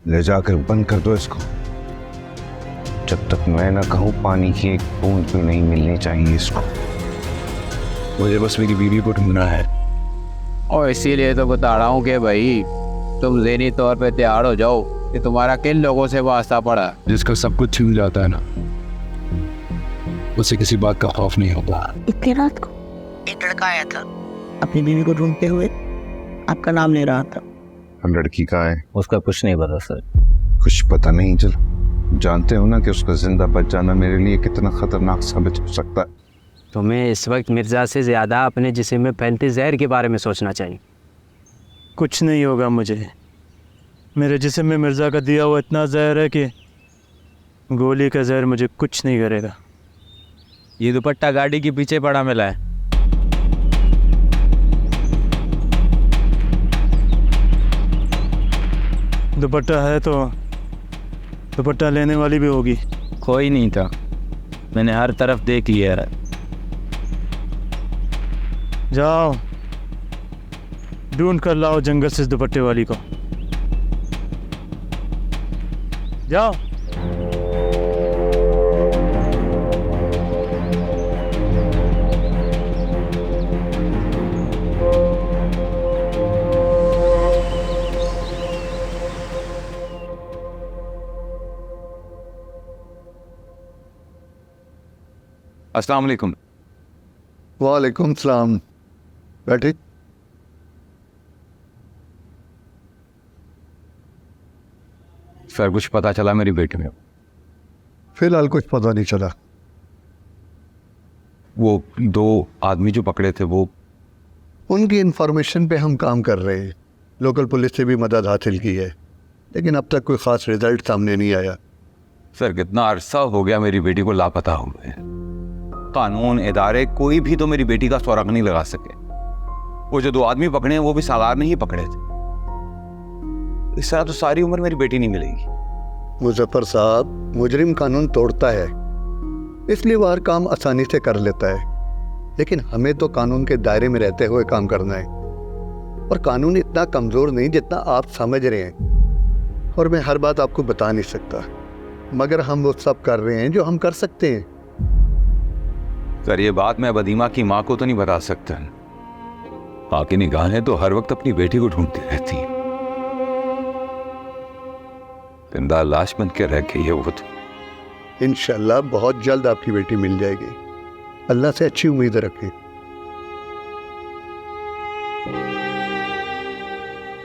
ले जाकर बंद कर दो इसको। जब तक मैं ना कहूँ पानी की एक बूंद भी नहीं मिलनी चाहिए इसको। मुझे बस मेरी बीवी को ढूंढना है। और इसीलिए तो बता रहा हूँ कि भाई तुम ज़हनी तौर पे तैयार हो जाओ कि तुम्हारा किन लोगों से वास्ता पड़ा। जिसका सब कुछ छीन जाता है ना, उसे किसी बात का खौफ नहीं होता। इतनी रात को एक लड़का आया था अपनी बीवी को ढूंढते हुए, आपका नाम ले रहा था। हम लड़की का है? उसका कुछ नहीं पता सर। कुछ पता नहीं चला। जानते हो ना कि उसका जिंदा बच जाना मेरे लिए कितना खतरनाक साबित हो सकता है। तुम्हें इस वक्त मिर्ज़ा से ज़्यादा अपने जिस्म में फैलते जहर के बारे में सोचना चाहिए। कुछ नहीं होगा मुझे। मेरे जिस्म में मिर्ज़ा का दिया हुआ इतना जहर है कि गोली का जहर मुझे कुछ नहीं करेगा। ये दुपट्टा गाड़ी के पीछे पड़ा मिला है। दुपट्टा है तो दुपट्टा लेने वाली भी होगी। कोई नहीं था, मैंने हर तरफ देख लिया है। जाओ ढूंढ कर लाओ जंगल से इस दुपट्टे वाली को। जाओ। अस्सलाम वालेकुम। वालेकुम सलाम। बैठे। सर कुछ पता चला मेरी बेटी में? फिलहाल कुछ पता नहीं चला। वो 2 आदमी जो पकड़े थे वो उनकी इंफॉर्मेशन पे हम काम कर रहे हैं। लोकल पुलिस से भी मदद हासिल की है, लेकिन अब तक कोई ख़ास रिजल्ट सामने नहीं आया। सर कितना अरसा हो गया मेरी बेटी को लापता हुए। कानून इदारे कोई भी तो मेरी बेटी का सुराग नहीं लगा सके। वो जो 2 आदमी पकड़े हैं वो भी सालार ने ही पकड़े थे। इस तरह तो सारी उम्र मेरी बेटी नहीं मिलेगी। मुजफ्फर साहब, मुजरिम कानून तोड़ता है, इसलिए वो हर काम आसानी से कर लेता है, लेकिन हमें तो कानून के दायरे में रहते हुए काम करना है। और कानून इतना कमज़ोर नहीं जितना आप समझ रहे हैं। और मैं हर बात आपको बता नहीं सकता, मगर हम वो सब कर रहे हैं जो हम कर सकते हैं। सर ये बात मैं बदीमा की माँ को तो नहीं बता सकता। माँ की निगाहें तो हर वक्त अपनी बेटी को ढूंढती रहती हैं। जिंदा लाश बन के रह गई है वो तो। इंशाल्लाह बहुत जल्द आपकी बेटी मिल जाएगी। अल्लाह से अच्छी उम्मीद रखें।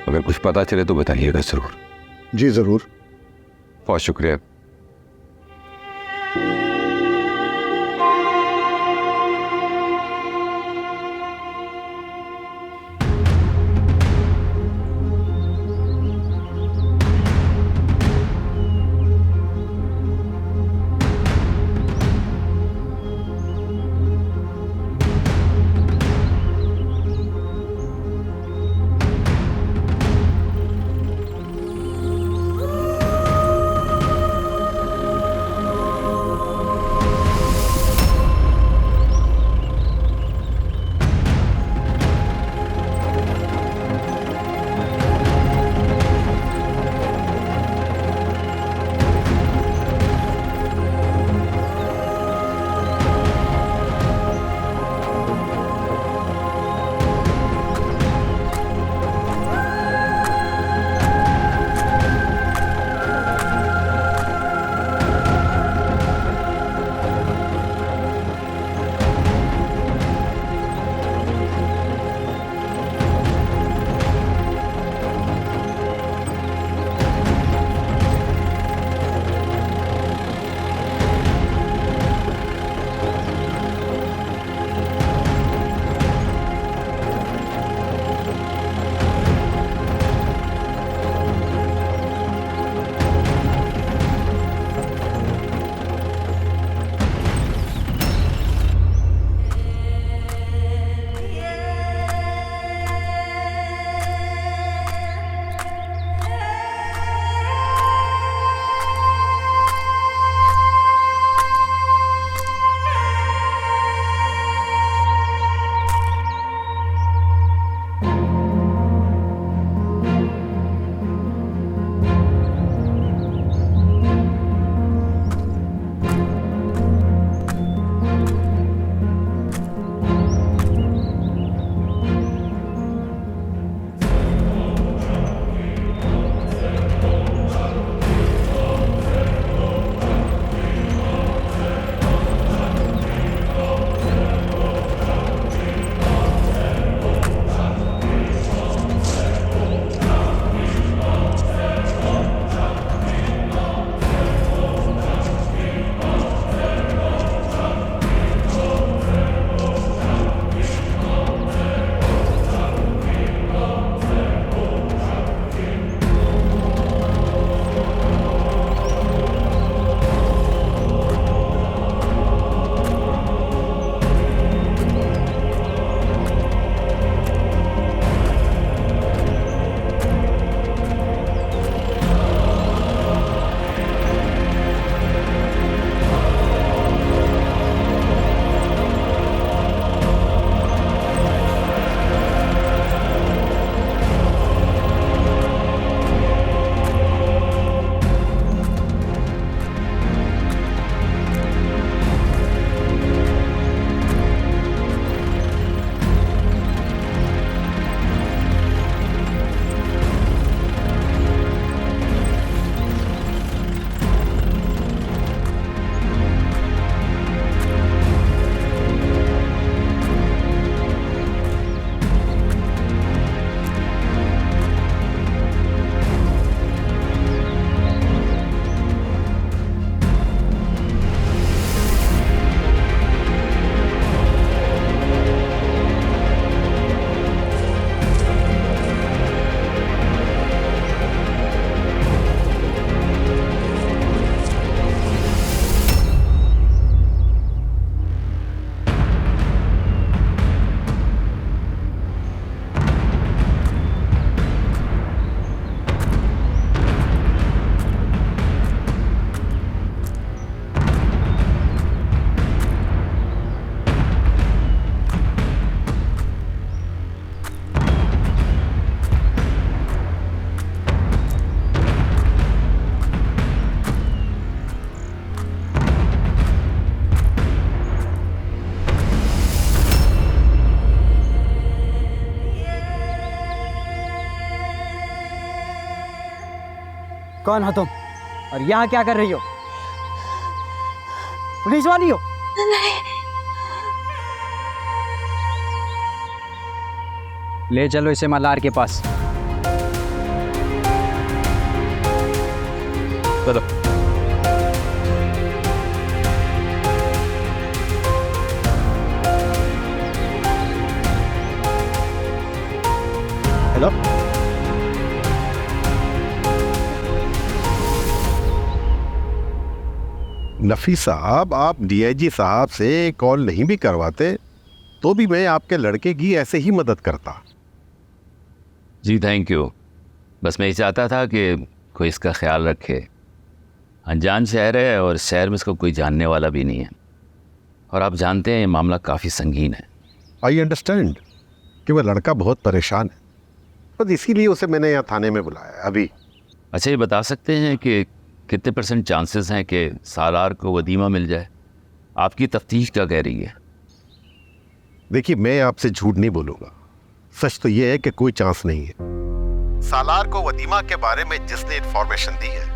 अगर कुछ पता चले तो बताइएगा जरूर। जी ज़रूर। बहुत शुक्रिया। कौन हो तुम और यहाँ क्या कर रही हो? पुलिस वाली हो? ले चलो इसे मल्हार के पास। चलो। हेलो, नफी साहब, आप डीआईजी साहब से कॉल नहीं भी करवाते तो भी मैं आपके लड़के की ऐसे ही मदद करता। जी थैंक यू। बस मैं ये चाहता था कि कोई इसका ख्याल रखे। अनजान शहर है और शहर में इसको कोई जानने वाला भी नहीं है, और आप जानते हैं ये मामला काफ़ी संगीन है। आई अंडरस्टैंड कि वह लड़का बहुत परेशान है, बस इसीलिए उसे मैंने यहाँ थाने में बुलाया है अभी। अच्छा, ये बता सकते हैं कि कितने % चांसेस हैं कि सालार को वदीमा मिल जाए? आपकी तफ्तीश क्या कह रही है? देखिए, मैं आपसे झूठ नहीं बोलूँगा, सच तो ये है कि कोई चांस नहीं है। सालार को वदीमा के बारे में जिसने इन्फॉर्मेशन दी है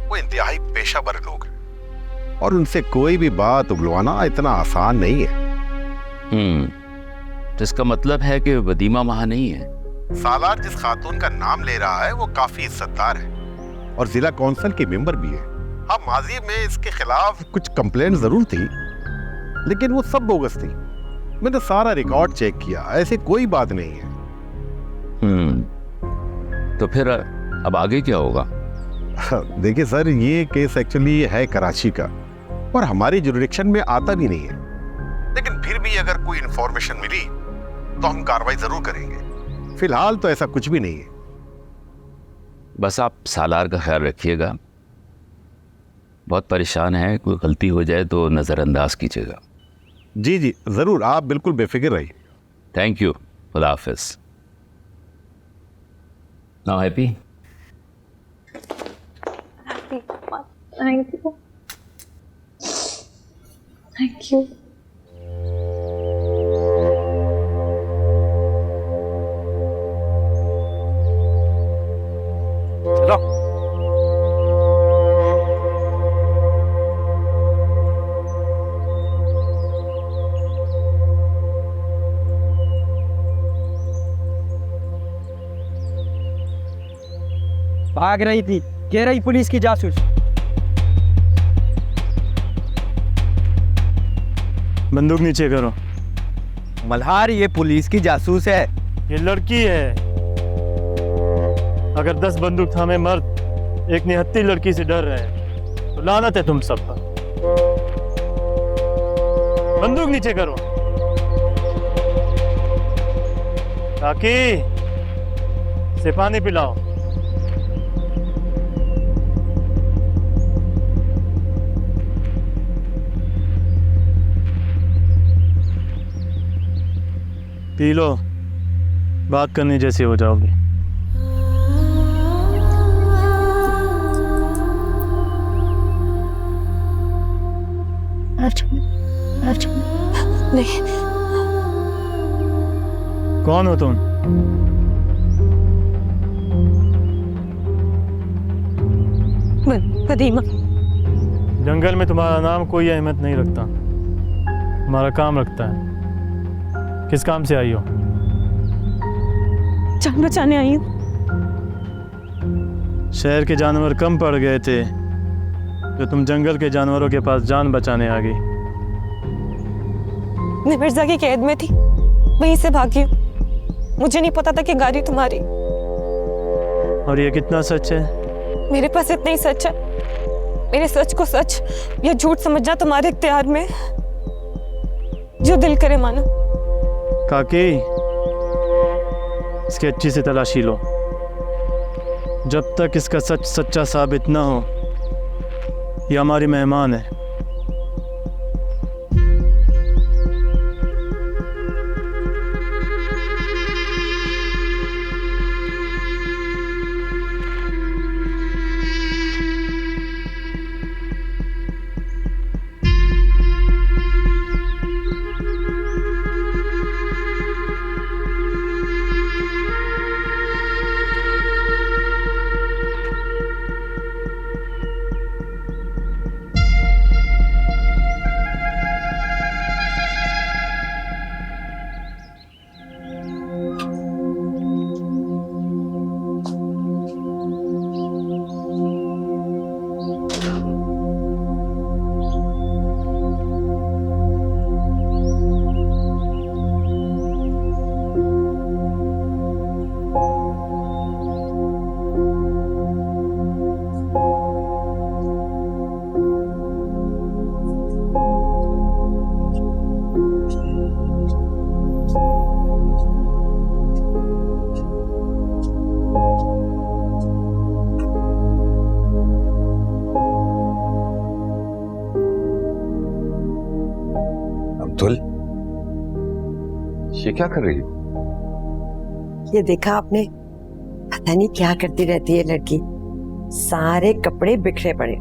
वो इंतहाई पेशावर लोग हैं, और उनसे कोई भी बात उगलवाना इतना आसान नहीं है। तो इसका मतलब है कि वदीमा वहाँ नहीं है। सालार जिस खातून का नाम ले रहा है वो काफी इज्जतदार है और जिला कौंसिल की मेंबर भी है। हाँ, माजी में इसके खिलाफ कुछ कंप्लेंट जरूर थी, लेकिन वो सब बोगस थी। मैंने सारा रिकॉर्ड चेक किया, ऐसी कोई बात नहीं है। तो फिर अब आगे क्या होगा? देखिए सर, ये केस एक्चुअली है कराची का और हमारी जुरिडिक्शन में आता भी नहीं है, लेकिन फिर भी अगर कोई इंफॉर्मेशन मिली तो हम कार्रवाई जरूर करेंगे। फिलहाल तो ऐसा कुछ भी नहीं है। बस आप सालार का ख्याल रखिएगा, बहुत परेशान है, कोई गलती हो जाए तो नज़रअंदाज कीजिएगा। जी जी ज़रूर, आप बिल्कुल बेफिक्र रहिए। थैंक यू, खुदा हाफिज़। Now happy? Thank you. Thank you. चलो। भाग रही थी, कह रही पुलिस की जासूस। बंदूक नीचे करो। मल्हार, ये पुलिस की जासूस है। ये लड़की है। अगर 10 बंदूक थामे मर्द एक निहत्ती लड़की से डर रहे तो लानत है तुम सब पर। बंदूक नीचे करो। काकी, से पानी पिलाओ। पी लो, बात करने जैसी हो जाओगी। नहीं। कौन हो तुम? वदीमा। जंगल में तुम्हारा नाम कोई अहमियत नहीं रखता, तुम्हारा काम रखता है। किस काम से आई हो? जान बचाने आई हूँ। शहर के जानवर कम पड़ गए थे जो तुम जंगल के जानवरों के पास जान बचाने आ गई। मैं मिर्जा की कैद में थी, वहीं से भागी हूँ। मुझे नहीं पता था कि गाड़ी तुम्हारी। और ये कितना सच है? मेरे पास इतना ही सच है। मेरे सच को सच या झूठ समझना तुम्हारे इख्तियार में, जो दिल करे मानो। काकी, इसकी अच्छी से तलाशी लो। जब तक इसका सच सच्चा साबित ना हो, ये हमारी मेहमान है। ये क्या कर रही है? ये देखा आपने, पता नहीं क्या करती रहती है लड़की, सारे कपड़े बिखरे पड़े।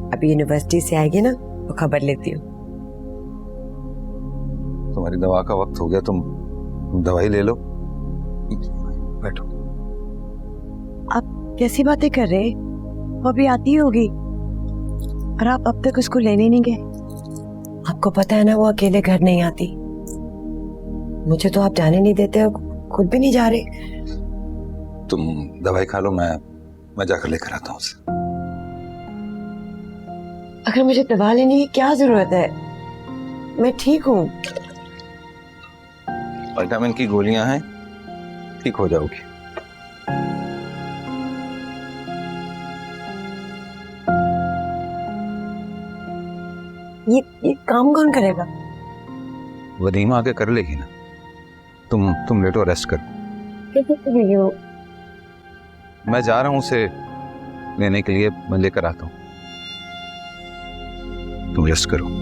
अभी यूनिवर्सिटी से आएगी ना तो खबर लेती हूँ। तुम्हारी दवा का वक्त हो गया, तुम दवाई ले लो। बैठो। आप कैसी बातें कर रहे? वो अभी आती होगी और आप अब तक उसको लेने नहीं गए। आपको पता है ना वो अकेले घर नहीं आती। मुझे तो आप जाने नहीं देते, खुद भी नहीं जा रहे। तुम दवाई खा लो, मैं जाकर लेकर आता हूँ उसे। अगर मुझे दवा लेने की क्या जरूरत है, मैं ठीक हूँ। विटामिन की गोलियां हैं, ठीक हो जाओगी। ये काम कौन करेगा? वदीमा आके कर लेगी ना। तुम लेटो, रेस्ट करो। कैसे करेगी वो? मैं जा रहा हूँ उसे लेने के लिए, मैं लेकर आता हूँ। तुम रेस्ट करो।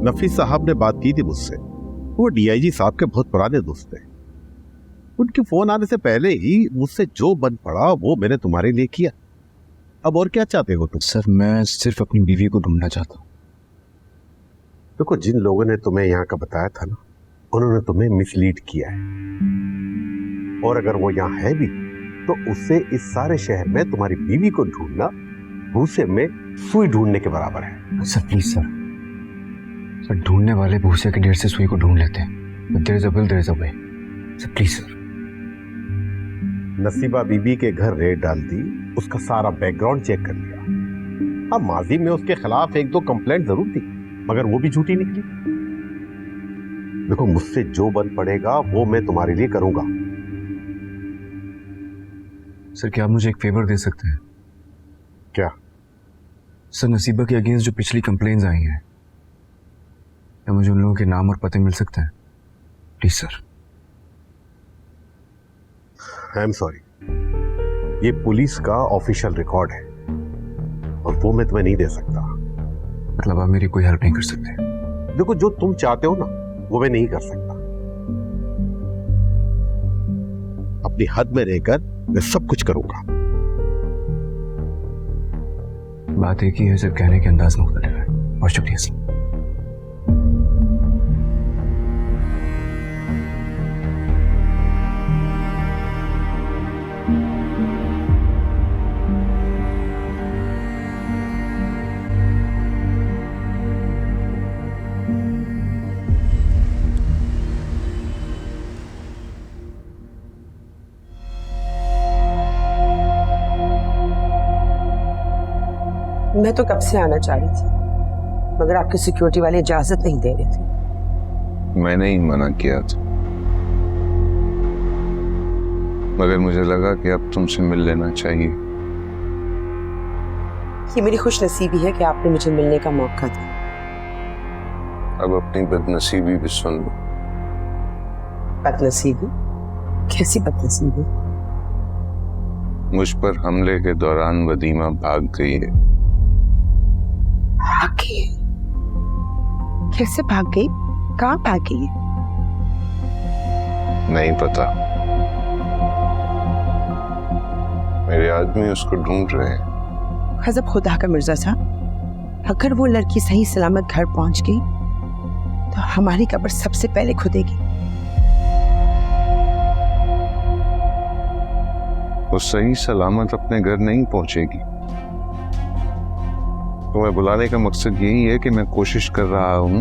नफीस साहब ने बात की थी मुझसे। वो डीआईजी साहब के बहुत पुराने दोस्त थे। उनके फोन आने से पहले ही मुझसे जो बन पड़ा वो मैंने तुम्हारे लिए किया। अब और क्या चाहते हो तुम? सर मैं सिर्फ अपनी बीवी को ढूंढना चाहता हूँ। देखो, जिन लोगों ने तुम्हें यहाँ का बताया था ना, उन्होंने तुम्हें मिसलीड किया है। और अगर वो यहाँ है भी तो उससे इस सारे शहर में तुम्हारी बीवी को ढूंढना भूसे में सुई ढूंढने के बराबर है। सर प्लीज सर, ढूंढने वाले भूसे के ढेर से सुई को ढूंढ लेते हैं। There is a will, there is a way. Sir please sir. Naseeba Bibi के घर रेड डाल दी, उसका सारा बैकग्राउंड चेक कर लिया। हाँ, माजी में उसके खिलाफ 1-2 कंप्लेंट जरूर थी, मगर वो भी झूठी निकली। देखो, मुझसे जो बन पड़ेगा वो मैं तुम्हारे लिए करूंगा। सर क्या आप मुझे एक फेवर दे सकते हैं? क्या? सर नसीबा के अगेंस्ट जो पिछली कंप्लेंट्स आई हैं, क्या मुझे उन लोगों के नाम और पते मिल सकते हैं please sir? I am sorry, ये पुलिस का ऑफिशियल रिकॉर्ड है और वो मैं तुम्हें नहीं दे सकता। मतलब आप मेरी कोई हेल्प नहीं कर सकते? देखो, जो तुम चाहते हो ना वो मैं नहीं कर सकता। अपनी हद में रहकर मैं सब कुछ करूंगा। बात एक ही है, सिर्फ कहने के अंदाज मुख्तलिफ है। और शुक्रिया सर। मैं तो कब से आना चाह रही थी, मगर आपके सिक्योरिटी वाले इजाजत नहीं दे रहे थे। मैंने ही मना किया था, मगर मुझे लगा कि अब तुमसे मिल लेना चाहिए। ये मेरी खुशनसीबी है कि आपने मुझे मिलने का मौका दिया। अब अपनी बदनसीबी भी सुन लो। बदनसीबी? कैसी बदनसीबी? मुझ पर हमले के दौरान वदीमा भाग गई है। भाग गई? कैसे भाग गई? कहाँ भाग गई? नहीं पता, मेरे आदमी उसको ढूंढ रहे हैं। गजब खुदा का मिर्जा साहब, अगर वो लड़की सही सलामत घर पहुंच गई तो हमारी कब्र सबसे पहले खुदेगी। वो सही सलामत अपने घर नहीं पहुंचेगी। तुम्हें बुलाने का मकसद यही है कि मैं कोशिश कर रहा हूं,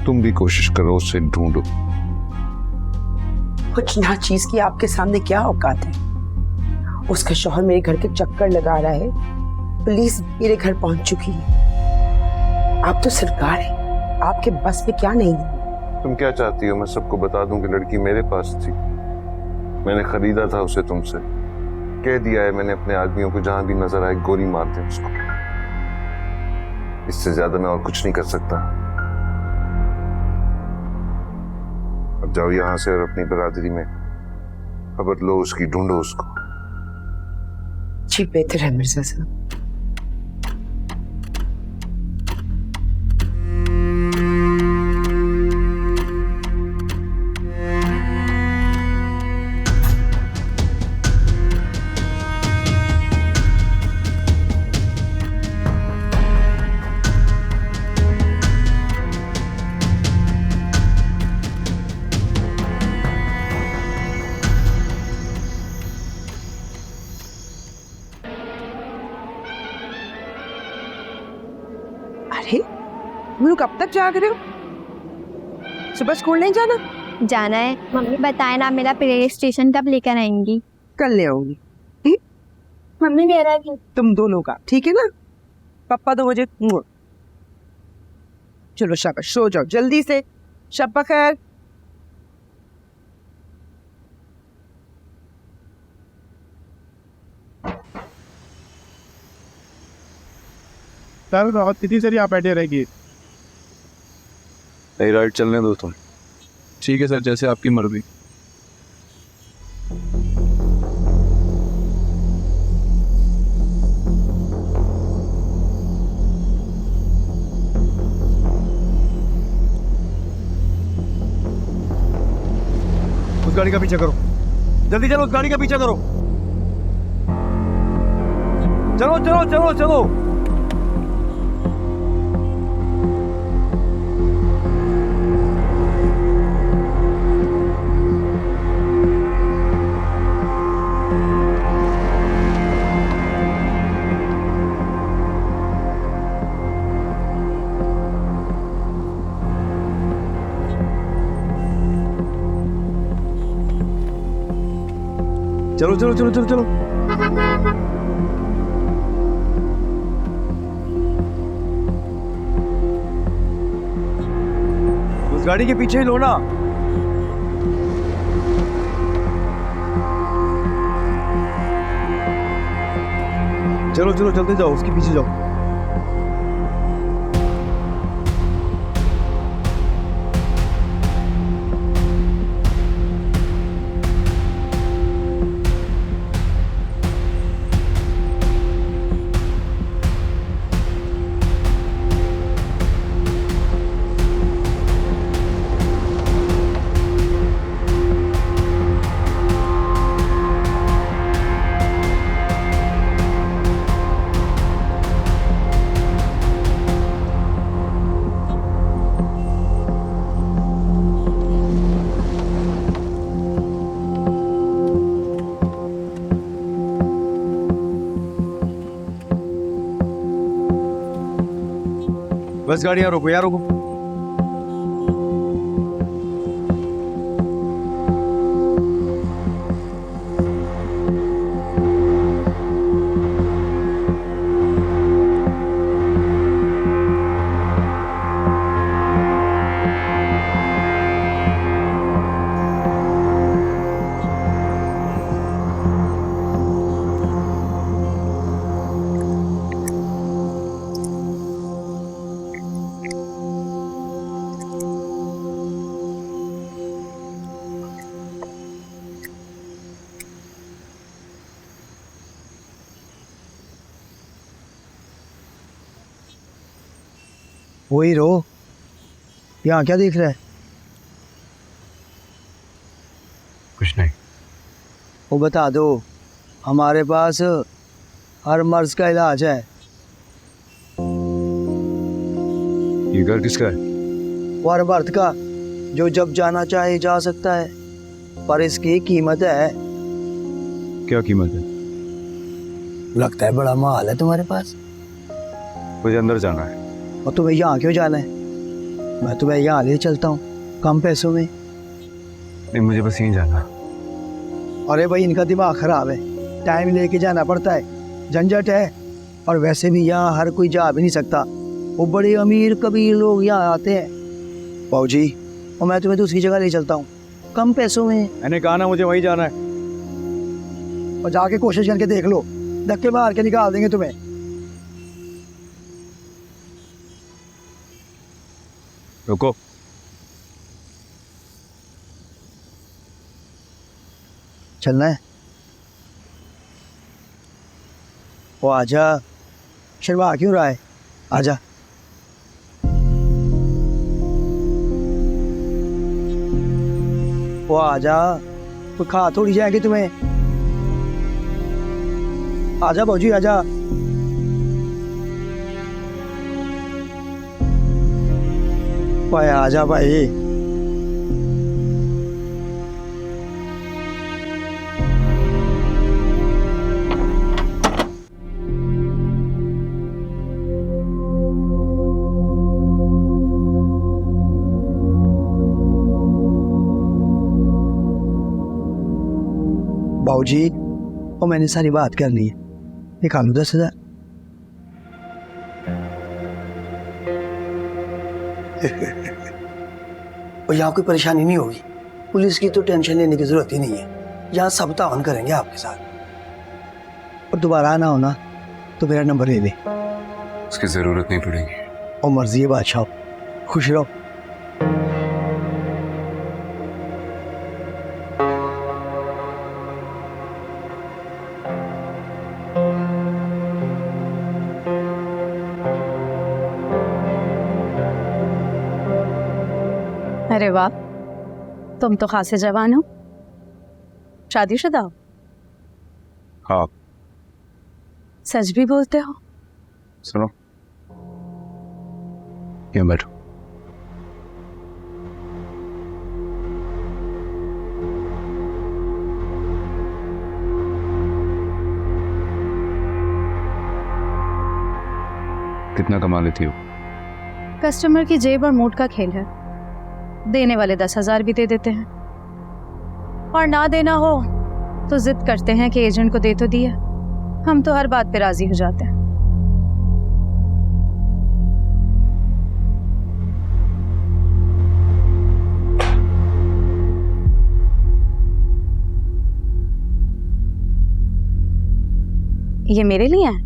तुम भी कोशिश करो, उसे ढूंढो। कुछ ना चीज की आपके सामने क्या औकात है? उसका शौहर मेरे घर के चक्कर लगा रहा है, पुलिस मेरे घर पहुंच चुकी है। आप तो सरकार है, आपके बस में क्या नहीं है? तुम क्या चाहती हो मैं सबको बता दूं कि लड़की मेरे पास थी? मैंने खरीदा था उसे तुमसे। कह दिया है मैंने अपने आदमियों को जहां भी नजर आए गोली मार दें उसको। इससे ज्यादा मैं और कुछ नहीं कर सकता। अब जाओ यहां से और अपनी बरादरी में खबर लो उसकी, ढूंढो उसको। जी बेहतर है मिर्जा साहब। अरे तुम लोग कब तक जाग रहे हो? सुबह स्कूल नहीं जाना? जाना है। मम्मी बताए ना मेरा प्ले स्टेशन कब लेकर आएंगी? कल ले आऊंगी। मम्मी मेरा भी। तुम दोनों का ठीक है ना? पापा 2 बजे। चलो शाबाश, सो जाओ जल्दी से। शब खैर। सर बहुत कितनी सारी आप बैठे रहेगी। नहीं, राइट चलने दो तुम। ठीक है सर, जैसे आपकी मर्जी। उस गाड़ी का पीछा करो, जल्दी चलो, उस गाड़ी का पीछा करो। चलो चलो चलो चलो। चलो चलो चलो चलो चलो। उस गाड़ी के पीछे ही लो ना। चलो चलो जल्दी जाओ, उसके पीछे जाओ। बस गाड़ी यहाँ रोको, यहाँ रोको। वही रो, यहाँ क्या देख रहा है? कुछ नहीं। वो बता दो, हमारे पास हर मर्ज का इलाज है। ये घर किसका है? वो हर मर्द का, जो जब जाना चाहे जा सकता है, पर इसकी कीमत है। क्या कीमत है? लगता है बड़ा माल है तुम्हारे पास। मुझे अंदर जाना है। और तुम्हें यहाँ क्यों जाना है? मैं तुम्हें यहाँ ले चलता हूँ कम पैसों में। नहीं, मुझे बस यहीं जाना। अरे भाई इनका दिमाग खराब है, टाइम लेके जाना पड़ता है, झंझट है। और वैसे भी यहाँ हर कोई जा भी नहीं सकता, वो बड़े अमीर कबीर लोग यहाँ आते हैं। बाबूजी, और मैं तुम्हें दूसरी जगह ले चलता हूँ, कम पैसों में। मैंने कहा ना मुझे वहीं जाना है। और जाके कोशिश करके देख लो, धक्के मार के निकाल देंगे तुम्हें। रुको, चलना है? वो आजा, शर्मा क्यों रहा है? आजा। वो आजा, तो खा थोड़ी जाएगी तुम्हें। आजा बाबूजी, आजा। भाई आजा भाई। बाबूजी, और मैंने सारी बात कर ली है, निकालो 10,000। और यहाँ कोई परेशानी नहीं होगी, पुलिस की तो टेंशन लेने की जरूरत ही नहीं है, यहाँ सब तावन करेंगे आपके साथ। और दोबारा आना हो ना तो मेरा नंबर ले ले। उसकी जरूरत नहीं पड़ेगी। और मर्जी है बादशाह, खुश रहो। अरे वाह, तुम तो खासे जवान हो। शादीशुदा हो? हाँ। सच भी बोलते हो? सुनो, यहाँ बैठो। कितना कमा लेती हो? कस्टमर की जेब और मूड का खेल है, देने वाले 10,000 भी दे देते हैं, और ना देना हो तो जिद करते हैं कि एजेंट को दे तो दिया। हम तो हर बात पे राजी हो जाते हैं। ये मेरे लिए है?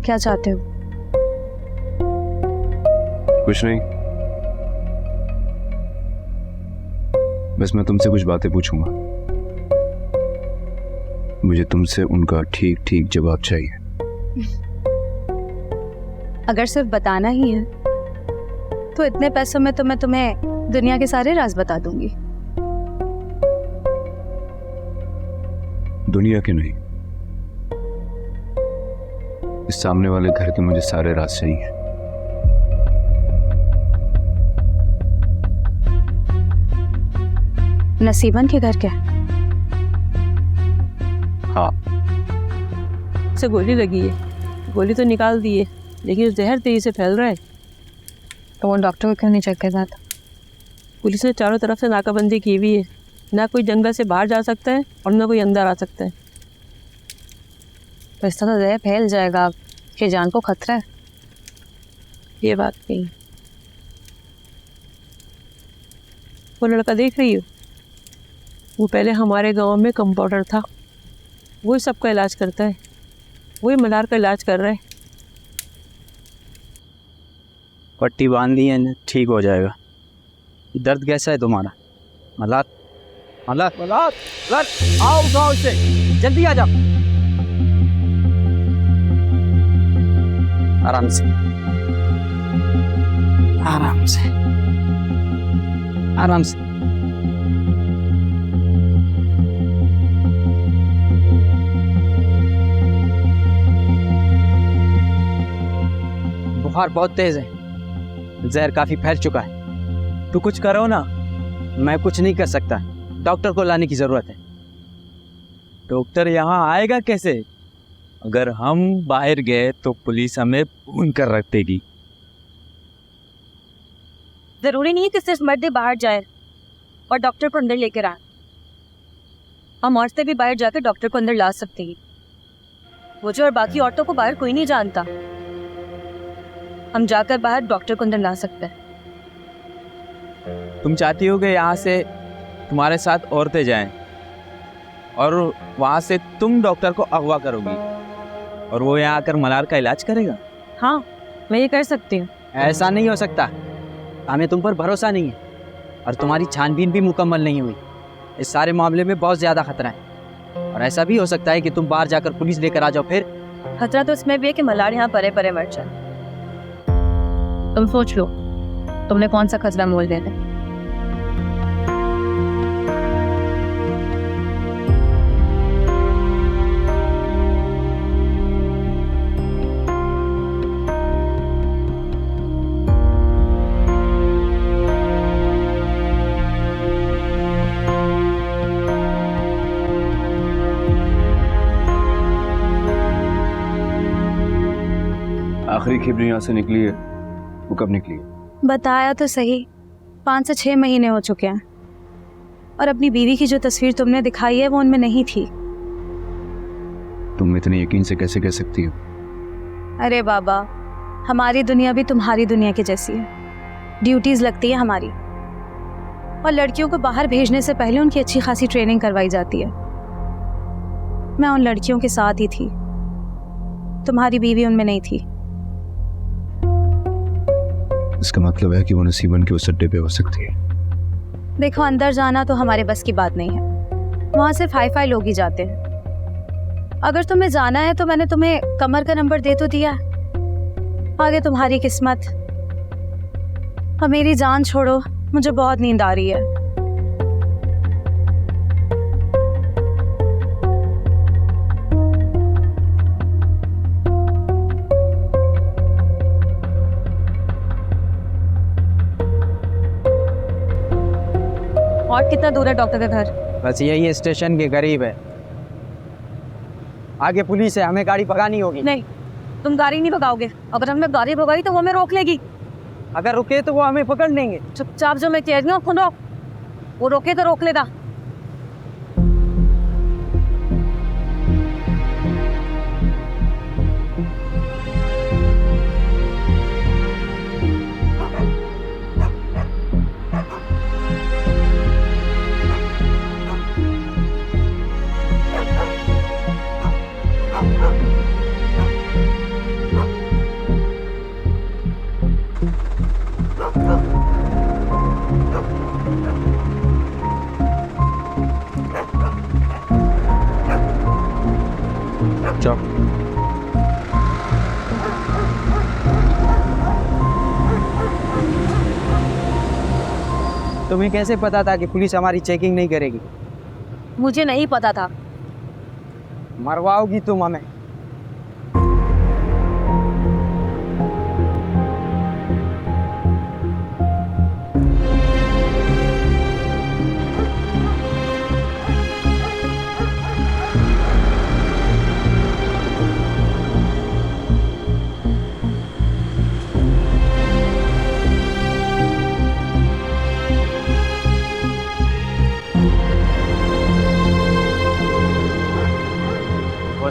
क्या चाहते हो? कुछ नहीं, बस मैं तुमसे कुछ बातें पूछूंगा। मुझे तुमसे उनका ठीक ठीक जवाब चाहिए। अगर सिर्फ बताना ही है तो इतने पैसों में तो मैं तुम्हें दुनिया के सारे राज बता दूंगी। दुनिया के नहीं, इस सामने वाले घर के मुझे सारे राज चाहिए। नसीबन के घर क्या? हाँ। से गोली लगी है, गोली तो निकाल दी है, लेकिन जहर तेजी से फैल रहा है। तो वो डॉक्टर को क्यों नहीं चेक करता था? पुलिस ने चारों तरफ से नाकाबंदी की हुई है, ना कोई जंगल से बाहर जा सकता है और ना कोई अंदर आ सकता है। तो इस तरह जहर फैल जाएगा कि जान को खतरा है। ये बात नहीं। वो लड़का देख रही हो, वो पहले हमारे गांव में कंपाउंडर था, वही सबका इलाज करता है, वही मलार का इलाज कर रहा है। पट्टी बांध दी है, ठीक हो जाएगा। दर्द कैसा है तुम्हारा? मलार मलार मलार मलार, आओ गाँव से जल्दी आ जाओ। आराम से आराम से आराम से। बुखार बहुत तेज है, जहर काफी फैल चुका है। तू कुछ करो ना। मैं कुछ नहीं कर सकता, डॉक्टर को लाने की जरूरत है। डॉक्टर यहाँ आएगा कैसे? अगर हम बाहर गए तो पुलिस हमें ढूंढ कर रख देगी। जरूरी नहीं है कि सिर्फ मर्द बाहर जाए और डॉक्टर को अंदर लेकर आए। हम औरतें भी बाहर जाकर डॉक्टर को अंदर ला सकते हैं। मुझे और बाकी औरतों को बाहर कोई नहीं जानता। हम जाकर बाहर डॉक्टर को अंदर ला सकते हैं। तुम चाहती हो कि यहाँ से तुम्हारे साथ औरतें जाएं और वहाँ से तुम डॉक्टर को अगवा करोगी और वो यहाँ आकर मलार का इलाज करेगा? हाँ, मैं ये कर सकती हूँ। ऐसा नहीं हो सकता। हमें तुम पर भरोसा नहीं है और तुम्हारी छानबीन भी मुकम्मल नहीं हुई। इस सारे मामले में बहुत ज़्यादा खतरा है और ऐसा भी हो सकता है कि तुम बाहर जाकर पुलिस लेकर आ जाओ। फिर खतरा तो इसमें भी है कि मलार यहाँ परे परे मर जाए। तुम सोच लो, तुमने कौन सा खतरा मोल लेना है। आखिरी खबर यहाँ से निकली है, वो कब निकली है? बताया तो सही, 5 से 6 महीने हो चुके हैं और अपनी बीवी की जो तस्वीर तुमने दिखाई है वो उनमें नहीं थी। तुम इतने यकीन से कैसे कह सकती हो? अरे बाबा, हमारी दुनिया भी तुम्हारी दुनिया की जैसी है। ड्यूटीज लगती है हमारी और लड़कियों को बाहर भेजने से पहले उनकी अच्छी खासी ट्रेनिंग करवाई जाती है। मैं उन लड़कियों के साथ ही थी, तुम्हारी बीवी उनमें नहीं थी। इसका मतलब है कि वो नसीबन के उस अड्डे पे हो सकती है। देखो, अंदर जाना तो हमारे बस की बात नहीं है, वहाँ सिर्फ हाई-फाई लोग ही जाते हैं। अगर तुम्हें जाना है तो मैंने तुम्हें कमर का नंबर दे तो दिया, आगे तुम्हारी किस्मत। अब मेरी जान छोड़ो, मुझे बहुत नींद आ रही है। और कितना दूर है डॉक्टर का घर? बस यही स्टेशन के करीब है। आगे पुलिस है, हमें गाड़ी भगानी होगी। नहीं, तुम गाड़ी नहीं भगाओगे। अगर हमने गाड़ी भगाई तो वो हमें रोक लेगी। अगर रुके तो वो हमें पकड़ लेंगे। चुपचाप जो मैं कह रही हूँ सुनो, वो रोके तो रोक लेगा। तुम्हें कैसे पता था कि पुलिस हमारी चेकिंग नहीं करेगी? मुझे नहीं पता था। मरवाओगी तुम हमें।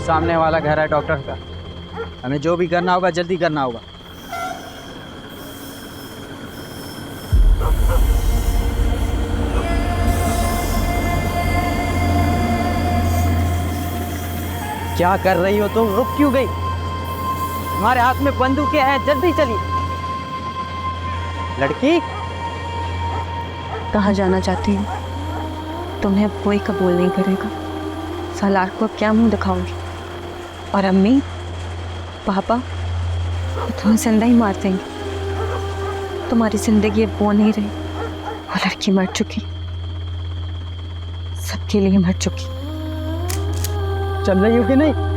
सामने वाला घर है डॉक्टर का। हमें जो भी करना होगा जल्दी करना होगा। क्या कर रही हो तुम? रुक क्यों गई? तुम्हारे हाथ में बंदूकें हैं, जल्दी चलिए। लड़की, कहाँ जाना चाहती हूँ? तुम्हें अब कोई कबूल नहीं करेगा। सालार को अब क्या मुंह दिखाऊंगी? और अम्मी पापा तुम्हें जिंदा ही मार देंगे। तुम्हारी जिंदगी अब वो नहीं रही, वो लड़की मर चुकी, सबके लिए मर चुकी। चल रही हो कि नहीं?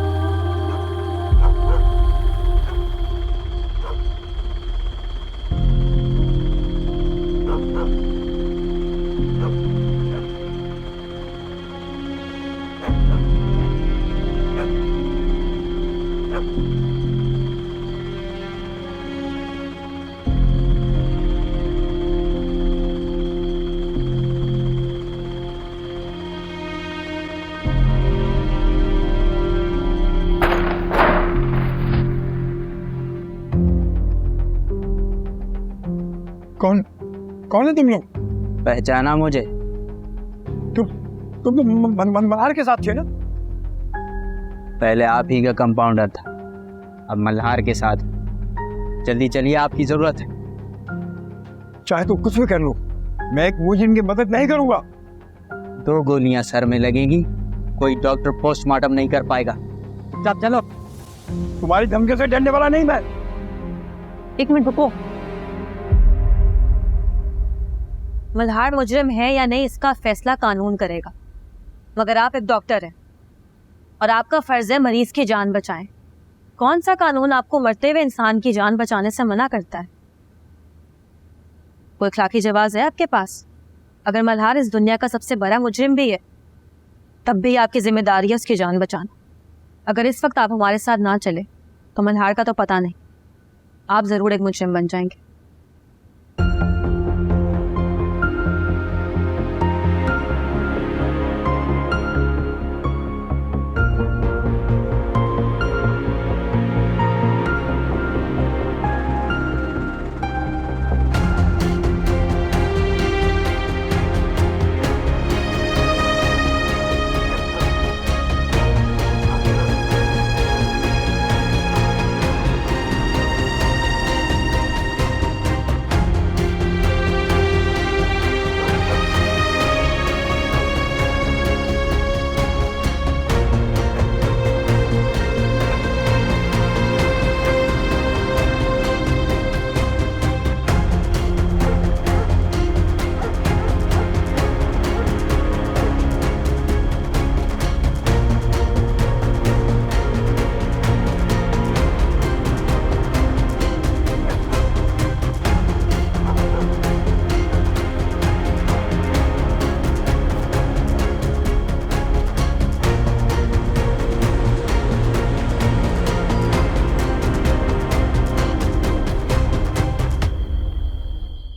कौन है तुम लोग? पहचाना मुझे? तुम तो मल्हार के साथ थे ना? पहले आप ही का कंपाउंडर था, अब मल्हार के साथ। जल्दी चलिए, आपकी जरूरत है। चाहे तो कुछ भी कर लो, मैं एक मुजरिम की मदद नहीं करूंगा। 2 गोलियां सर में लगेंगी, कोई डॉक्टर पोस्टमार्टम नहीं कर पाएगा। चलो। तुम्हारी धमकी से डरने वाला नहीं मैं। 1 मिनट रुको। मल्हार मुजरिम है या नहीं इसका फैसला कानून करेगा, मगर आप एक डॉक्टर हैं और आपका फर्ज है मरीज की जान बचाएं। कौन सा कानून आपको मरते हुए इंसान की जान बचाने से मना करता है? कोई अखलाकी जवाब है आपके पास? अगर मल्हार इस दुनिया का सबसे बड़ा मुजरिम भी है, तब भी आपकी जिम्मेदारी है उसकी जान बचाना। अगर इस वक्त आप हमारे साथ ना चले तो मल्हार का तो पता नहीं, आप जरूर एक मुजरिम बन जाएंगे।